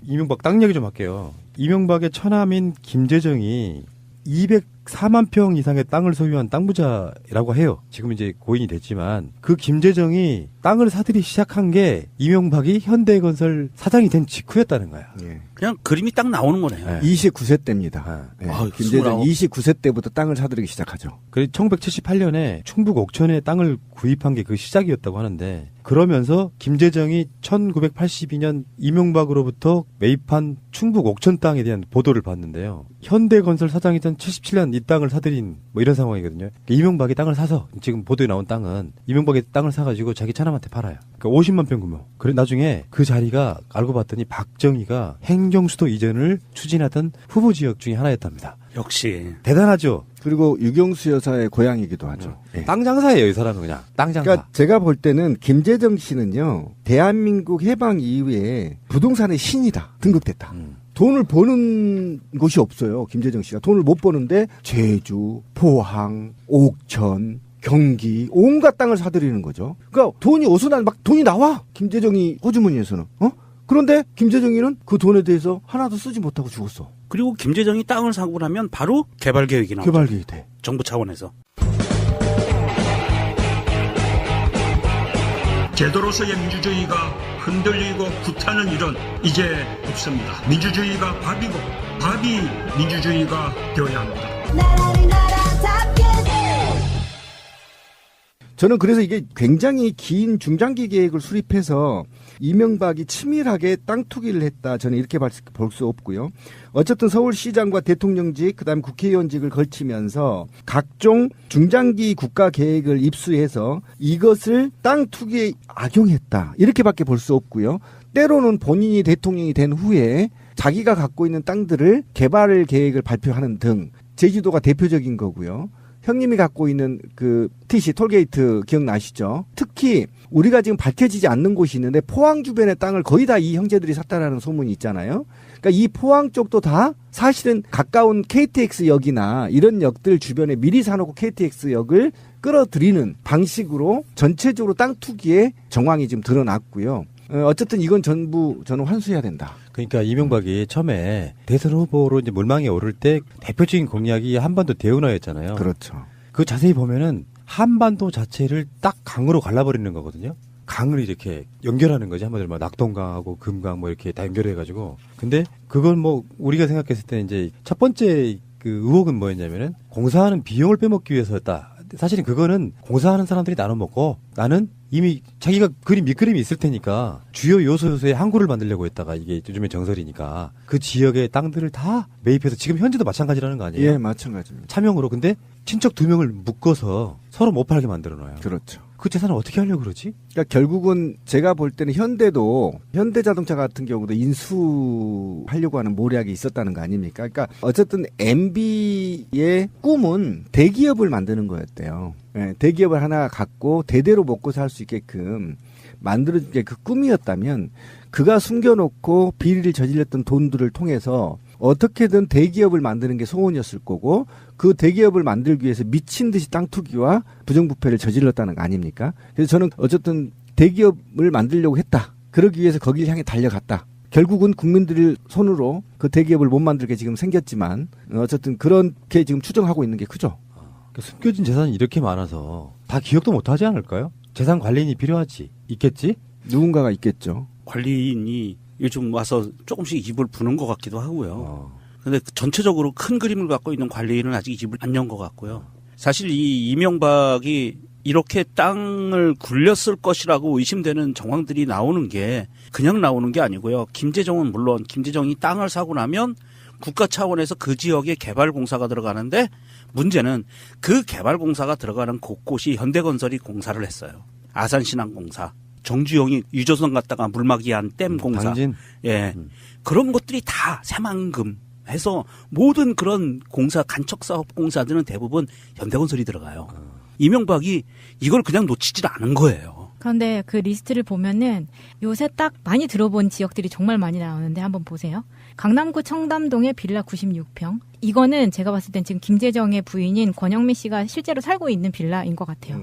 이명박 땅 얘기 좀 할게요. 이명박의 처남인 김재정이 204만 평 이상의 땅을 소유한 땅 부자라고 해요. 지금 이제 고인이 됐지만 그 김재정이 땅을 사들이 시작한 게 이명박이 현대건설 사장이 된 직후였다는 거야. 예. 그냥 그림이 딱 나오는 거네요. 네. 29세 때입니다. 네. 네. 아유, 김대중 29. 29세 때부터 땅을 사들이기 시작하죠. 그래서 1978년에 충북 옥천에 땅을 구입한 게 그 시작이었다고 하는데 그러면서 김재정이 1982년 이명박으로부터 매입한 충북 옥천 땅에 대한 보도를 봤는데요. 현대건설 사장이던 77년 이 땅을 사들인 뭐 이런 상황이거든요. 이명박이 땅을 사서 지금 보도에 나온 땅은 이명박이 땅을 사가지고 자기 차남한테 팔아요. 그러니까 50만 평 규모. 그래 나중에 그 자리가 알고 봤더니 박정희가 행정수도 이전을 추진하던 후보 지역 중에 하나였답니다. 역시. 대단하죠. 그리고 유경수 여사의 고향이기도 하죠. 예. 땅 장사예요, 이 사람은 그냥. 땅 장사. 그러니까 제가 볼 때는 김재정 씨는요. 대한민국 해방 이후에 부동산의 신이다. 등극됐다. 돈을 버는 곳이 없어요. 김재정 씨가. 돈을 못 버는데 제주, 포항, 옥천, 경기 온갖 땅을 사들이는 거죠. 그러니까 돈이 어디서 막 돈이 나와. 김재정이 호주머니에서는. 그런데 김재정이는 그 돈에 대해서 하나도 쓰지 못하고 죽었어. 그리고 김재정이 땅을 사고 나면 바로 개발 계획이 나오죠. 개발 계획이 돼. 정부 차원에서. 제도로서의 민주주의가 흔들리고 구타는 일은 이제 없습니다. 민주주의가 밥이고 밥이 민주주의가 되어야 합니다. 저는 그래서 이게 굉장히 긴 중장기 계획을 수립해서 이명박이 치밀하게 땅 투기를 했다. 저는 이렇게 볼 수 없고요. 어쨌든 서울시장과 대통령직 그다음에 국회의원직을 걸치면서 각종 중장기 국가 계획을 입수해서 이것을 땅 투기에 악용했다. 이렇게밖에 볼 수 없고요. 때로는 본인이 대통령이 된 후에 자기가 갖고 있는 땅들을 개발 계획을 발표하는 등 제주도가 대표적인 거고요. 형님이 갖고 있는 그 TC 톨게이트 기억나시죠? 특히 우리가 지금 밝혀지지 않는 곳이 있는데 포항 주변의 땅을 거의 다 이 형제들이 샀다라는 소문이 있잖아요. 그러니까 이 포항 쪽도 다 사실은 가까운 KTX역이나 이런 역들 주변에 미리 사놓고 KTX역을 끌어들이는 방식으로 전체적으로 땅 투기의 정황이 지금 드러났고요. 어쨌든 이건 전부 저는 환수해야 된다. 그러니까 이명박이 처음에 대선 후보로 이제 물망에 오를 때 대표적인 공약이 한반도 대운하였잖아요. 그렇죠. 그 자세히 보면은 한반도 자체를 딱 강으로 갈라버리는 거거든요. 강을 이렇게 연결하는 거지. 한마디로 막 낙동강하고 금강 뭐 이렇게 다 연결해가지고. 근데 그건 뭐 우리가 생각했을 때 이제 첫 번째 그 의혹은 뭐였냐면은 공사하는 비용을 빼먹기 위해서였다. 사실은 그거는 공사하는 사람들이 나눠 먹고 나는 이미 자기가 그린 밑그림이 있을 테니까 주요 요소의 항구를 만들려고 했다가 이게 요즘에 정설이니까 그 지역의 땅들을 다 매입해서 지금 현재도 마찬가지라는 거 아니에요? 예, 마찬가지입니다. 차명으로. 근데 친척 2명을 묶어서 서로 못 팔게 만들어 놔요. 그렇죠. 그 재산을 어떻게 하려고 그러지? 그러니까 결국은 제가 볼 때는 현대자동차 같은 경우도 인수하려고 하는 모략이 있었다는 거 아닙니까? 그러니까 어쨌든 MB의 꿈은 대기업을 만드는 거였대요. 네, 대기업을 하나 갖고 대대로 먹고 살 수 있게끔 만드는 게 그 꿈이었다면 그가 숨겨놓고 비리를 저질렀던 돈들을 통해서 어떻게든 대기업을 만드는 게 소원이었을 거고 그 대기업을 만들기 위해서 미친 듯이 땅 투기와 부정부패를 저질렀다는 거 아닙니까? 그래서 저는 어쨌든 대기업을 만들려고 했다. 그러기 위해서 거기를 향해 달려갔다. 결국은 국민들 손으로 그 대기업을 못 만들게 지금 생겼지만 어쨌든 그렇게 지금 추정하고 있는 게 크죠. 숨겨진 재산이 이렇게 많아서 다 기억도 못하지 않을까요? 재산 관리인이 필요하지. 있겠지? 누군가가 있겠죠. 관리인이 요즘 와서 조금씩 입을 부는 것 같기도 하고요. 근데 전체적으로 큰 그림을 갖고 있는 관리인은 아직 입을 안 연 것 같고요. 사실 이 이명박이 이렇게 땅을 굴렸을 것이라고 의심되는 정황들이 나오는 게 그냥 나오는 게 아니고요. 김재정은 물론 김재정이 땅을 사고 나면 국가 차원에서 그 지역에 개발공사가 들어가는데 문제는 그 개발공사가 들어가는 곳곳이 현대건설이 공사를 했어요. 아산신항공사, 정주영이 유조선 갔다가 물막이한 댐 공사. 당진. 예. 그런 것들이 다 새만금 해서 모든 그런 공사, 간척사업 공사들은 대부분 현대건설이 들어가요. 이명박이 이걸 그냥 놓치질 않은 거예요. 그런데 그 리스트를 보면은 요새 딱 많이 들어본 지역들이 정말 많이 나오는데 한번 보세요. 강남구 청담동의 빌라 96평. 이거는 제가 봤을 땐 지금 김재정의 부인인 권영미 씨가 실제로 살고 있는 빌라인 것 같아요.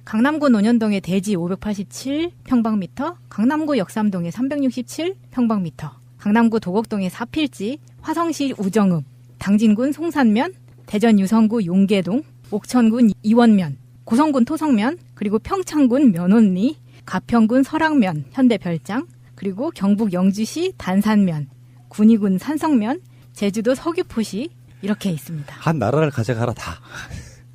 강남구 논현동의 대지 587평방미터, 강남구 역삼동의 367평방미터. 강남구 도곡동의 사필지, 화성시 우정읍, 당진군 송산면, 대전 유성구 용계동, 옥천군 이원면, 고성군 토성면, 그리고 평창군 면원리, 가평군 설악면, 현대별장, 그리고 경북 영주시 단산면, 군위군 산성면, 제주도 서귀포시 이렇게 있습니다. 한 나라를 가져가라 다.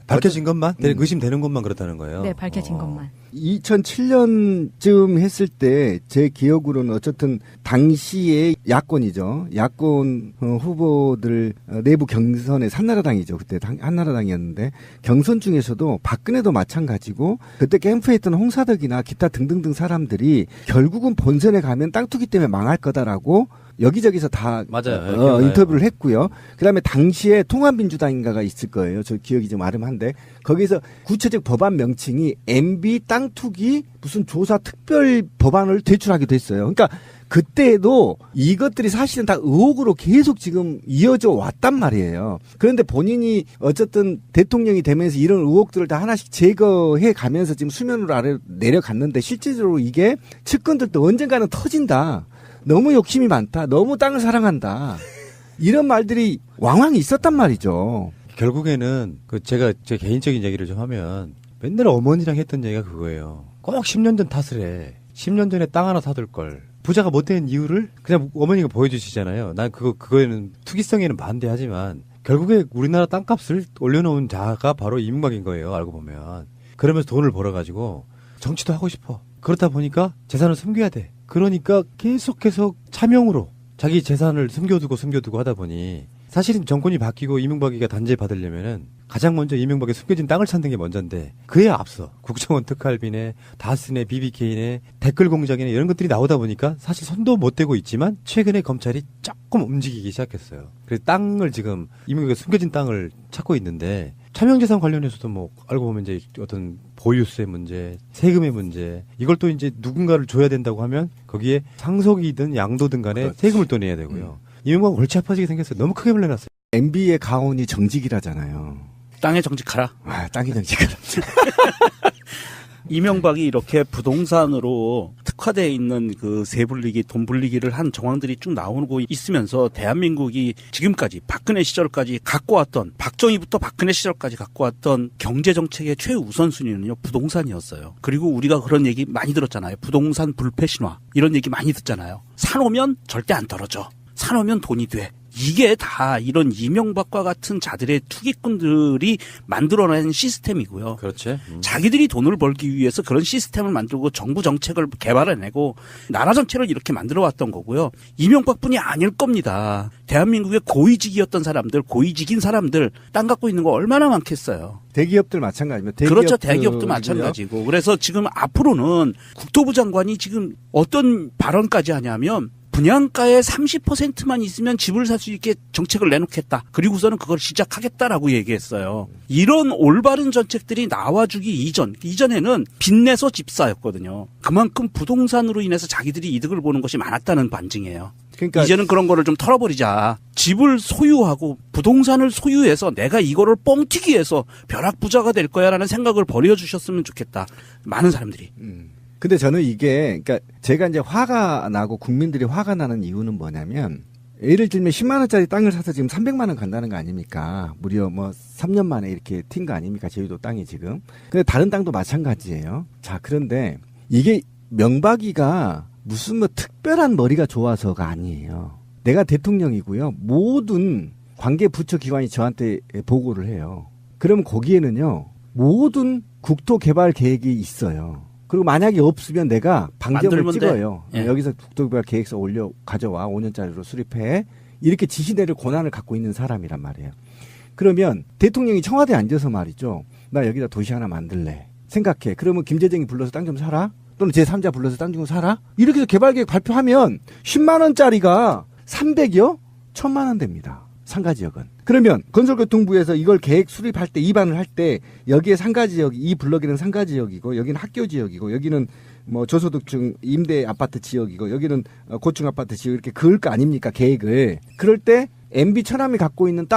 밝혀진 것만? 의심되는 것만 그렇다는 거예요. 네, 밝혀진 것만. 2007년쯤 했을 때 제 기억으로는 어쨌든 당시에 야권이죠. 야권 후보들 내부 경선에 한나라당이죠. 그때 한나라당이었는데 경선 중에서도 박근혜도 마찬가지고 그때 캠프에 있던 홍사덕이나 기타 등등등 사람들이 결국은 본선에 가면 땅투기 때문에 망할 거다라고 여기저기서 다 맞아요. 인터뷰를 했고요. 그다음에 당시에 통합민주당인가가 있을 거예요. 저 기억이 좀 아름한데 거기서 구체적 법안 명칭이 MB 땅투기 무슨 조사 특별 법안을 제출하기도 했어요. 그러니까 그때도 이것들이 사실은 다 의혹으로 계속 지금 이어져 왔단 말이에요. 그런데 본인이 어쨌든 대통령이 되면서 이런 의혹들을 다 하나씩 제거해 가면서 지금 수면으로 아래로 내려갔는데 실제적으로 이게 측근들도 언젠가는 터진다. 너무 욕심이 많다. 너무 땅을 사랑한다. 이런 말들이 왕왕 있었단 말이죠. 결국에는 제가 제 개인적인 얘기를 좀 하면 맨날 어머니랑 했던 얘기가 그거예요. 꼭 10년 전 탓을 해. 10년 전에 땅 하나 사둘 걸. 부자가 못 된 이유를 그냥 어머니가 보여주시잖아요. 난 그거에는 투기성에는 반대하지만 결국에 우리나라 땅값을 올려놓은 자가 바로 이명박인 거예요. 알고 보면. 그러면서 돈을 벌어가지고 정치도 하고 싶어. 그렇다 보니까 재산을 숨겨야 돼. 그러니까 계속해서 차명으로 자기 재산을 숨겨두고 하다 보니 사실은 정권이 바뀌고 이명박이가 단죄 받으려면은 가장 먼저 이명박의 숨겨진 땅을 찾는 게 먼저인데 그에 앞서 국정원 특활비네 다스네 BBK네 댓글 공작이네 이런 것들이 나오다 보니까 사실 손도 못 대고 있지만 최근에 검찰이 조금 움직이기 시작했어요. 그래서 땅을 지금 이명박의 숨겨진 땅을 찾고 있는데 차명재산 관련해서도 뭐 알고 보면 이제 어떤 보유세 문제, 세금의 문제 이걸 또 이제 누군가를 줘야 된다고 하면 거기에 상속이든 양도든 간에 그렇지. 세금을 또 내야 되고요. 이명박은 골치 아파지게 생겼어요. 너무 크게 불려놨어요. MB의 가온이 정직이라잖아요. 땅에 정직하라. 땅이 정직하라. 이명박이 이렇게 부동산으로 특화되어 있는 그 세불리기, 돈 불리기를 한 정황들이 쭉 나오고 있으면서 대한민국이 지금까지 박근혜 시절까지 갖고 왔던 박정희부터 박근혜 시절까지 갖고 왔던 경제정책의 최우선순위는요 부동산이었어요. 그리고 우리가 그런 얘기 많이 들었잖아요. 부동산 불패신화 이런 얘기 많이 듣잖아요. 사놓으면 절대 안 떨어져. 사놓으면 돈이 돼. 이게 다 이런 이명박과 같은 자들의 투기꾼들이 만들어낸 시스템이고요. 그렇지. 자기들이 돈을 벌기 위해서 그런 시스템을 만들고 정부 정책을 개발해내고 나라 전체를 이렇게 만들어왔던 거고요. 이명박뿐이 아닐 겁니다. 대한민국의 고위직이었던 사람들, 고위직인 사람들 땅 갖고 있는 거 얼마나 많겠어요. 대기업들 마찬가지입니다. 그렇죠. 대기업도 마찬가지고. 그래서 지금 앞으로는 국토부 장관이 지금 어떤 발언까지 하냐면 분양가의 30%만 있으면 집을 살 수 있게 정책을 내놓겠다. 그리고서는 그걸 시작하겠다라고 얘기했어요. 이런 올바른 정책들이 나와주기 이전에는 빚내서 집사였거든요. 그만큼 부동산으로 인해서 자기들이 이득을 보는 것이 많았다는 반증이에요. 그러니까 이제는 그런 거를 좀 털어버리자. 집을 소유하고 부동산을 소유해서 내가 이거를 뻥튀기 해서 벼락부자가 될 거야라는 생각을 버려주셨으면 좋겠다. 많은 사람들이. 근데 저는 이게, 그러니까 제가 이제 화가 나고 국민들이 화가 나는 이유는 뭐냐면, 예를 들면 10만원짜리 땅을 사서 지금 300만원 간다는 거 아닙니까? 무려 뭐 3년 만에 이렇게 튄 거 아닙니까? 제주도 땅이 지금. 근데 다른 땅도 마찬가지예요. 자, 그런데 이게 명박이가 무슨 뭐 특별한 머리가 좋아서가 아니에요. 내가 대통령이고요. 모든 관계 부처 기관이 저한테 보고를 해요. 그러면 거기에는요, 모든 국토 개발 계획이 있어요. 그리고 만약에 없으면 내가 방점을 찍어요. 예. 여기서 국토개발 계획서 올려 가져와 5년짜리로 수립해 이렇게 지시 내릴 권한을 갖고 있는 사람이란 말이에요. 그러면 대통령이 청와대에 앉아서 말이죠. 나 여기다 도시 하나 만들래. 생각해. 그러면 김재정이 불러서 땅 좀 사라. 또는 제3자 불러서 땅 좀 사라. 이렇게 해서 개발계획 발표하면 10만 원짜리가 300여 1000만 원 됩니다. 상가지역은. 그러면 건설교통부에서 이걸 계획 수립할 때 입안을 할 때 여기에 상가지역, 이 블럭에는 상가지역이고 여기는 학교지역이고 여기는 뭐 저소득층 임대 아파트 지역이고 여기는 고층 아파트 지역 이렇게 그을 거 아닙니까 계획을. 그럴 때 MB 천암이 갖고 있는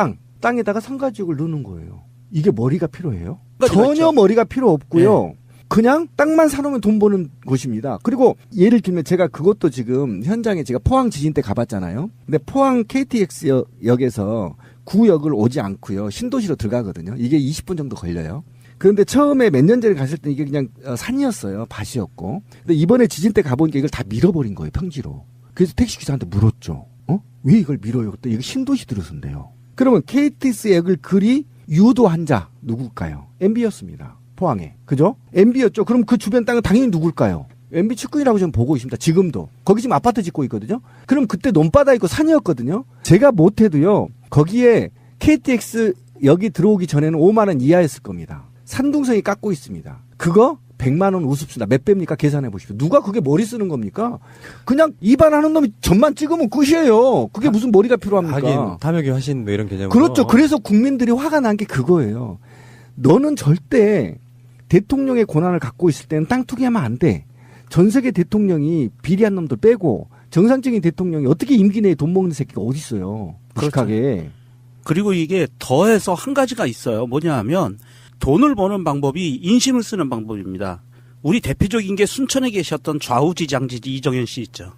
땅에다가 상가지역을 넣는 거예요. 이게 머리가 필요해요? 전혀 맞죠. 머리가 필요 없고요. 그냥 땅만 사놓으면 돈 버는 곳입니다. 그리고 예를 들면 제가 그것도 지금 현장에 제가 포항 지진 때 가봤잖아요. 근데 포항 KTX 역에서 구역을 오지 않고요. 신도시로 들어가거든요. 이게 20분 정도 걸려요. 그런데 처음에 몇 년 전에 갔을 때 이게 그냥 산이었어요. 밭이었고. 근데 이번에 지진 때 가보니까 이걸 다 밀어버린 거예요. 평지로. 그래서 택시기사한테 물었죠. 왜 이걸 밀어요? 그때 이거 신도시 들어선대요. 그러면 KTX 역을 그리 유도한 자 누굴까요? MB였습니다. 포항에. 그죠? MB였죠. 그럼 그 주변 땅은 당연히 누굴까요? MB 측근이라고 저는 보고 있습니다. 지금도. 거기 지금 아파트 짓고 있거든요. 그럼 그때 논바다 있고 산이었거든요. 제가 못해도요. 거기에 KTX 역이 들어오기 전에는 5만 원 이하였을 겁니다. 산둥성이 깎고 있습니다. 그거 100만 원 우습습니다. 몇 배입니까? 계산해 보십시오. 누가 그게 머리 쓰는 겁니까? 그냥 입안하는 놈이 점만 찍으면 끝이에요. 그게 무슨 머리가 필요합니까? 하긴 탐욕이 화신 뭐 이런 개념으로. 그렇죠. 그래서 국민들이 화가 난 게 그거예요. 너는 절대 대통령의 권한을 갖고 있을 때는 땅 투기하면 안 돼. 전 세계 대통령이 비리한 놈들 빼고 정상적인 대통령이 어떻게 임기 내에 돈 먹는 새끼가 어디 있어요. 무식하게. 그렇죠. 그리고 이게 더해서 한 가지가 있어요. 뭐냐 하면 돈을 버는 방법이 인심을 쓰는 방법입니다. 우리 대표적인 게 순천에 계셨던 좌우지장지지 이정현 씨 있죠.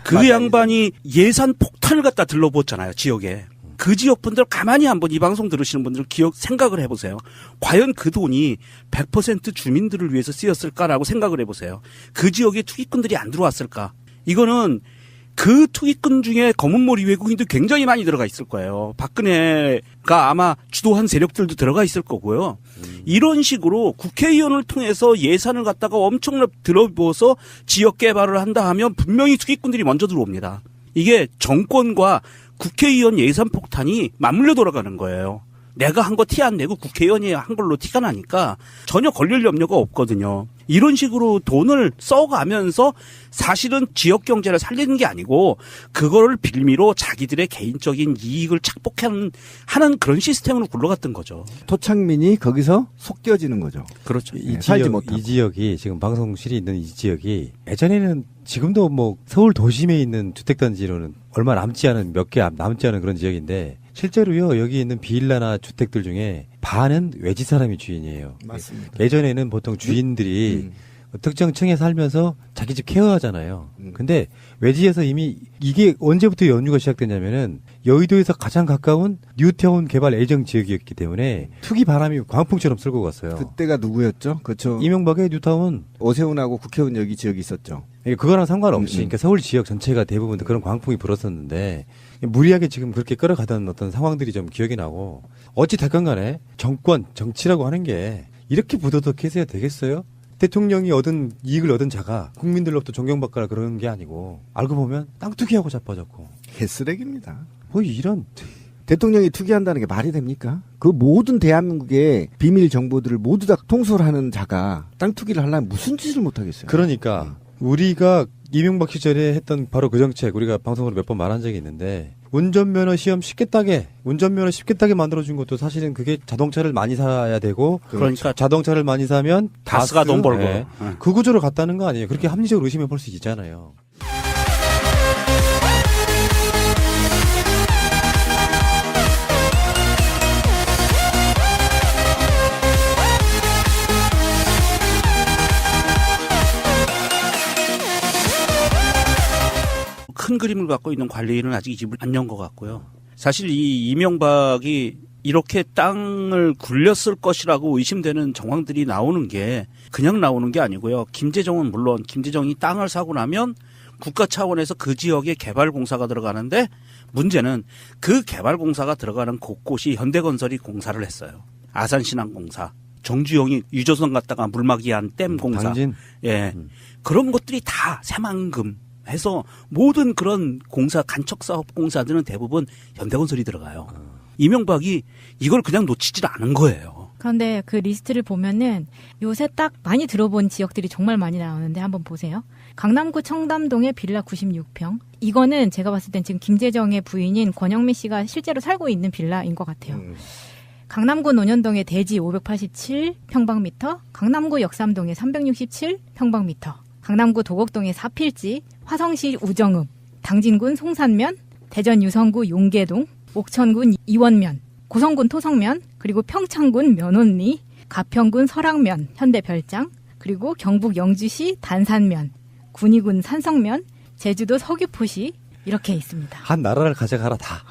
그 양반이 예산 폭탄을 갖다 들러부었잖아요. 지역에. 그 지역 분들 가만히 한번 이 방송 들으시는 분들 생각을 해보세요. 과연 그 돈이 100% 주민들을 위해서 쓰였을까라고 생각을 해보세요. 그 지역에 투기꾼들이 안 들어왔을까? 이거는 그 투기꾼 중에 검은머리 외국인도 굉장히 많이 들어가 있을 거예요. 박근혜가 아마 주도한 세력들도 들어가 있을 거고요. 이런 식으로 국회의원을 통해서 예산을 갖다가 엄청나게 들어부어서 지역 개발을 한다 하면 분명히 투기꾼들이 먼저 들어옵니다. 이게 정권과 국회의원 예산 폭탄이 맞물려 돌아가는 거예요. 내가 한 거 티 안 내고 국회의원이 한 걸로 티가 나니까 전혀 걸릴 염려가 없거든요. 이런 식으로 돈을 써가면서 사실은 지역 경제를 살리는 게 아니고 그거를 빌미로 자기들의 개인적인 이익을 착복하는 그런 시스템으로 굴러갔던 거죠. 토착민이 거기서 속겨지는 거죠. 그렇죠. 살지 못하고. 이 지역이 지금 방송실이 있는 이 지역이 예전에는 지금도 뭐 서울 도심에 있는 주택단지로는 얼마 남지 않은 몇 개 남지 않은 그런 지역인데 실제로요 여기 있는 빌라나 주택들 중에 반은 외지 사람이 주인이에요. 맞습니다. 예전에는 보통 주인들이 특정 층에 살면서 자기 집 케어하잖아요. 근데 외지에서 이미 이게 언제부터 연유가 시작됐냐면은 여의도에서 가장 가까운 뉴타운 개발 예정 지역이었기 때문에 투기 바람이 광풍처럼 쓸고 갔어요. 그때가 누구였죠? 그렇죠. 이명박의 뉴타운. 오세훈하고 국회의원 여기 지역이 있었죠. 그거랑 상관없이 그러니까 서울 지역 전체가 대부분 그런 광풍이 불었었는데 무리하게 지금 그렇게 끌어가던 어떤 상황들이 좀 기억이 나고 어찌 됐건 간에 정치라고 하는 게 이렇게 부도덕해서야 되겠어요? 대통령이 이익을 얻은 자가 국민들로부터 존경받거나 그러는 게 아니고 알고 보면 땅 투기하고 자빠졌고 개쓰레기입니다. 뭐 이런 대통령이 투기한다는 게 말이 됩니까? 그 모든 대한민국의 비밀 정보들을 모두 다 통솔하는 자가 땅 투기를 하려면 무슨 짓을 못하겠어요. 그러니까 우리가 이명박 시절에 했던 바로 그 정책 우리가 방송으로 몇 번 말한 적이 있는데 운전면허 시험 쉽게 따게 만들어준 것도 사실은 그게 자동차를 많이 사야 되고 그러니까 자동차를 많이 사면 다스가 돈 벌고 네. 그 구조로 갔다는 거 아니에요. 그렇게 합리적으로 의심해 볼 수 있잖아요. 큰 그림을 갖고 있는 관리인은 아직 입을 안 연 것 같고요. 사실 이 이명박이 이렇게 땅을 굴렸을 것이라고 의심되는 정황들이 나오는 게 그냥 나오는 게 아니고요. 김재정은 물론 김재정이 땅을 사고 나면 국가 차원에서 그 지역에 개발공사가 들어가는데 문제는 그 개발공사가 들어가는 곳곳이 현대건설이 공사를 했어요. 아산신항공사, 정주영이 유조선 갔다가 물막이한 댐 공사. 당진. 예. 그런 것들이 다 새만금 해서 모든 그런 간척사업 공사들은 대부분 현대건설이 들어가요. 이명박이 이걸 그냥 놓치질 않은 거예요. 그런데 그 리스트를 보면은 요새 딱 많이 들어본 지역들이 정말 많이 나오는데 한번 보세요. 강남구 청담동의 빌라 96평. 이거는 제가 봤을 땐 지금 김재정의 부인인 권영미 씨가 실제로 살고 있는 빌라인 것 같아요. 강남구 논현동의 대지 587평방미터, 강남구 역삼동의 367평방미터, 강남구 도곡동의 사필지, 화성시 우정읍, 당진군 송산면, 대전 유성구 용계동, 옥천군 이원면, 고성군 토성면, 그리고 평창군 면원리, 가평군 설악면 현대 별장, 그리고 경북 영주시 단산면, 군위군 산성면, 제주도 서귀포시 이렇게 있습니다. 한 나라를 가져가라 다.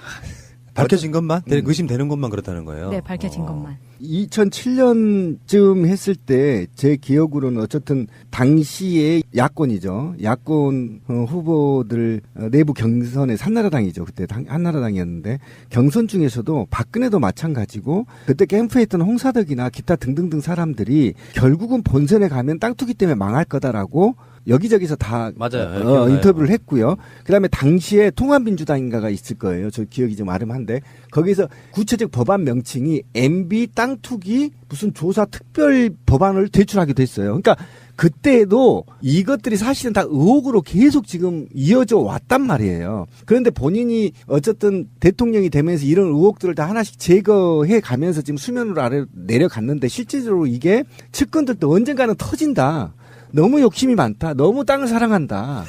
밝혀진 것만? 의심되는 것만 그렇다는 거예요. 네, 밝혀진 것만. 2007년쯤 했을 때 제 기억으로는 어쨌든 당시에 야권이죠. 야권 후보들 내부 경선에 한나라당이죠. 그때 한나라당이었는데 경선 중에서도 박근혜도 마찬가지고 그때 캠프에 있던 홍사덕이나 기타 등등등 사람들이 결국은 본선에 가면 땅 투기 때문에 망할 거다라고 여기저기서 다 맞아요. 인터뷰를 했고요. 그다음에 당시에 통합민주당인가가 있을 거예요. 저 기억이 좀 아름한데 거기서 구체적 법안 명칭이 MB 땅 투기 무슨 조사 특별 법안을 제출하기도 했어요. 그러니까 그때도 이것들이 사실은 다 의혹으로 계속 지금 이어져 왔단 말이에요. 그런데 본인이 어쨌든 대통령이 되면서 이런 의혹들을 다 하나씩 제거해 가면서 지금 수면으로 아래로 내려갔는데 실질적으로 이게 측근들도 언젠가는 터진다. 너무 욕심이 많다. 너무 땅을 사랑한다.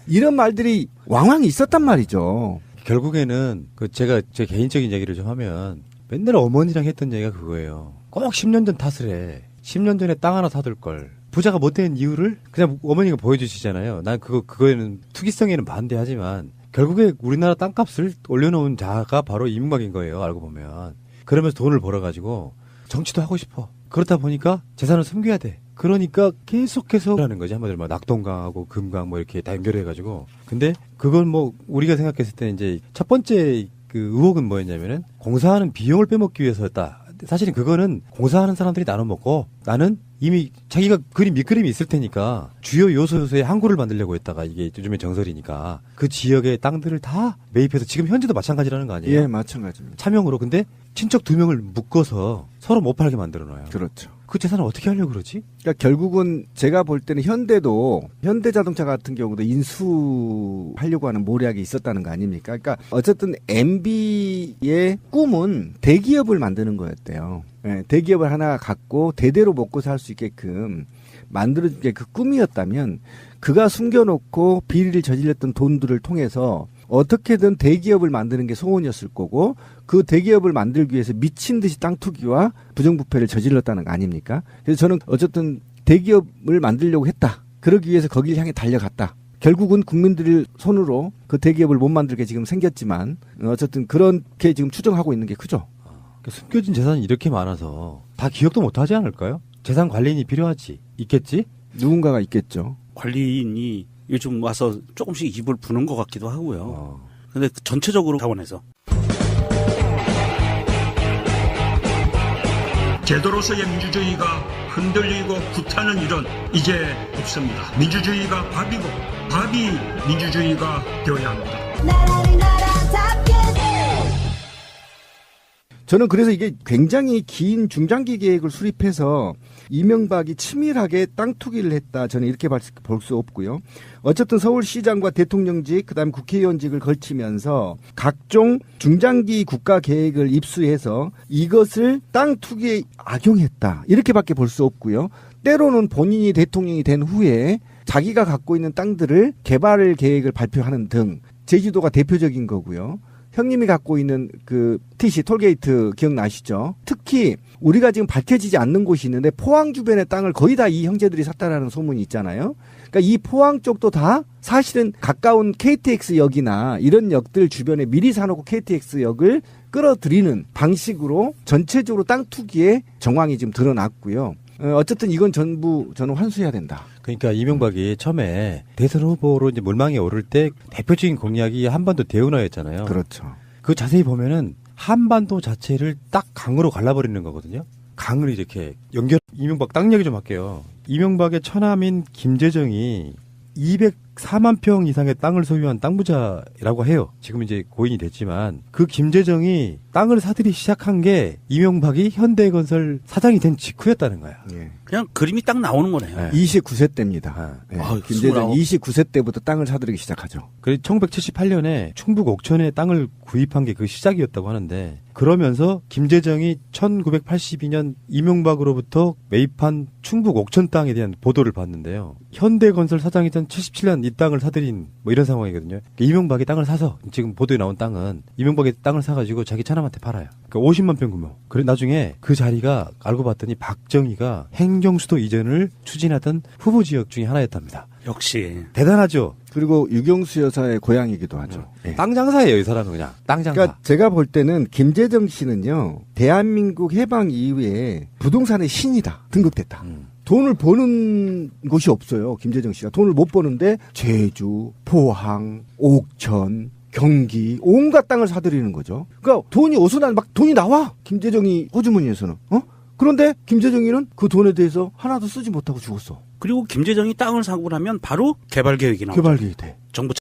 이런 말들이 왕왕 있었단 말이죠. 결국에는 제가 제 개인적인 얘기를 좀 하면 맨날 어머니랑 했던 얘기가 그거예요. 꼭 10년 전 탓을 해. 10년 전에 땅 하나 사둘 걸. 부자가 못 된 이유를 그냥 어머니가 보여주시잖아요. 난 그거에는 투기성에는 반대하지만 결국에 우리나라 땅값을 올려놓은 자가 바로 이명박인 거예요. 알고 보면. 그러면서 돈을 벌어가지고 정치도 하고 싶어. 그렇다 보니까 재산을 숨겨야 돼. 그러니까 계속해서 하는 거지. 한마디로 막 낙동강하고 금강 뭐 이렇게 다 연결해가지고. 근데 그건 뭐 우리가 생각했을 때 이제 첫 번째 그 의혹은 뭐였냐면은 공사하는 비용을 빼먹기 위해서였다. 사실은 그거는 공사하는 사람들이 나눠 먹고 나는 이미 자기가 그린 밑그림이 있을 테니까 주요 요소의 항구를 만들려고 했다가 이게 요즘에 정설이니까 그 지역의 땅들을 다 매입해서 지금 현재도 마찬가지라는 거 아니에요? 예, 마찬가지입니다. 차명으로. 근데 친척 2명을 묶어서 서로 못 팔게 만들어 놔요. 그렇죠. 그 재산을 어떻게 하려고 그러지? 그러니까 결국은 제가 볼 때는 현대자동차 같은 경우도 인수하려고 하는 모략이 있었다는 거 아닙니까? 그러니까 어쨌든 MB의 꿈은 대기업을 만드는 거였대요. 네, 대기업을 하나 갖고 대대로 먹고 살 수 있게끔 만들어준 게 그 꿈이었다면 그가 숨겨놓고 비리를 저질렀던 돈들을 통해서 어떻게든 대기업을 만드는 게 소원이었을 거고 그 대기업을 만들기 위해서 미친 듯이 땅 투기와 부정부패를 저질렀다는 거 아닙니까? 그래서 저는 어쨌든 대기업을 만들려고 했다. 그러기 위해서 거기를 향해 달려갔다. 결국은 국민들 손으로 그 대기업을 못 만들게 지금 생겼지만 어쨌든 그렇게 지금 추정하고 있는 게 크죠. 숨겨진 재산이 이렇게 많아서 다 기억도 못 하지 않을까요? 재산 관리인이 필요하지. 있겠지? 누군가가 있겠죠. 관리인이 요즘 와서 조금씩 입을 부는 것 같기도 하고요. 근데 전체적으로 차원에서 제도로서의 민주주의가 흔들리고 구타는 일은 이제 없습니다. 민주주의가 밥이고 밥이 민주주의가 되어야 합니다. 저는 그래서 이게 굉장히 긴 중장기 계획을 수립해서 이명박이 치밀하게 땅 투기를 했다. 저는 이렇게 볼 수 없고요. 어쨌든 서울시장과 대통령직 그다음에 국회의원직을 걸치면서 각종 중장기 국가 계획을 입수해서 이것을 땅 투기에 악용했다. 이렇게밖에 볼 수 없고요. 때로는 본인이 대통령이 된 후에 자기가 갖고 있는 땅들을 개발 계획을 발표하는 등 제주도가 대표적인 거고요. 형님이 갖고 있는 그 TC 톨게이트 기억나시죠? 특히 우리가 지금 밝혀지지 않는 곳이 있는데 포항 주변의 땅을 거의 다 이 형제들이 샀다라는 소문이 있잖아요. 그러니까 이 포항 쪽도 다 사실은 가까운 KTX 역이나 이런 역들 주변에 미리 사놓고 KTX 역을 끌어들이는 방식으로 전체적으로 땅 투기의 정황이 지금 드러났고요. 어쨌든 이건 전부 저는 환수해야 된다. 그러니까 이명박이 처음에 대선 후보로 이제 물망에 오를 때 대표적인 공약이 한반도 대운하였잖아요. 그렇죠. 그 자세히 보면은 한반도 자체를 딱 강으로 갈라버리는 거거든요. 강을 이렇게 이명박 땅 얘기 좀 할게요. 이명박의 처남인 김재정이 204만 평 이상의 땅을 소유한 땅 부자라고 해요. 지금 이제 고인이 됐지만 그 김재정이 땅을 사들이 시작한 게 이명박이 현대건설 사장이 된 직후였다는 거야. 예. 그냥 그림이 딱 나오는 거네요. 네. 29세 때입니다. 네. 김재정 29세 때부터 땅을 사들이기 시작하죠. 그래서 1978년에 충북 옥천에 땅을 구입한 게 그 시작이었다고 하는데 그러면서 김재정이 1982년 이명박으로부터 매입한 충북 옥천 땅에 대한 보도를 봤는데요. 현대건설 사장이던 77년 이 땅을 사들인 뭐 이런 상황이거든요. 그러니까 이명박이 땅을 사서 지금 보도에 나온 땅은 이명박이 땅을 사가지고 자기 차남한테 팔아요. 그러니까 50만 평 규모. 그래 나중에 그 자리가 알고 봤더니 박정희가 행정수도 이전을 추진하던 후보 지역 중에 하나였답니다. 역시 대단하죠. 그리고 유경수 여사의 고향이기도 하죠. 예. 땅 장사예요, 이 사람은 그냥 땅 장사. 그러니까 제가 볼 때는 김재정 씨는요, 대한민국 해방 이후에 부동산의 신이다. 등극됐다. 돈을 버는 곳이 없어요. 김재정 씨가 돈을 못 버는데 제주, 포항, 옥천, 경기 온갖 땅을 사들이는 거죠. 그러니까 돈이 어디서 막 돈이 나와. 김재정이 호주머니에서는. 그런데 김재정이는 그 돈에 대해서 하나도 쓰지 못하고 죽었어. 그리고 김재정이 땅을 사고 나면 바로 개발 계획이 나오죠. 개발 계획이 돼. 정부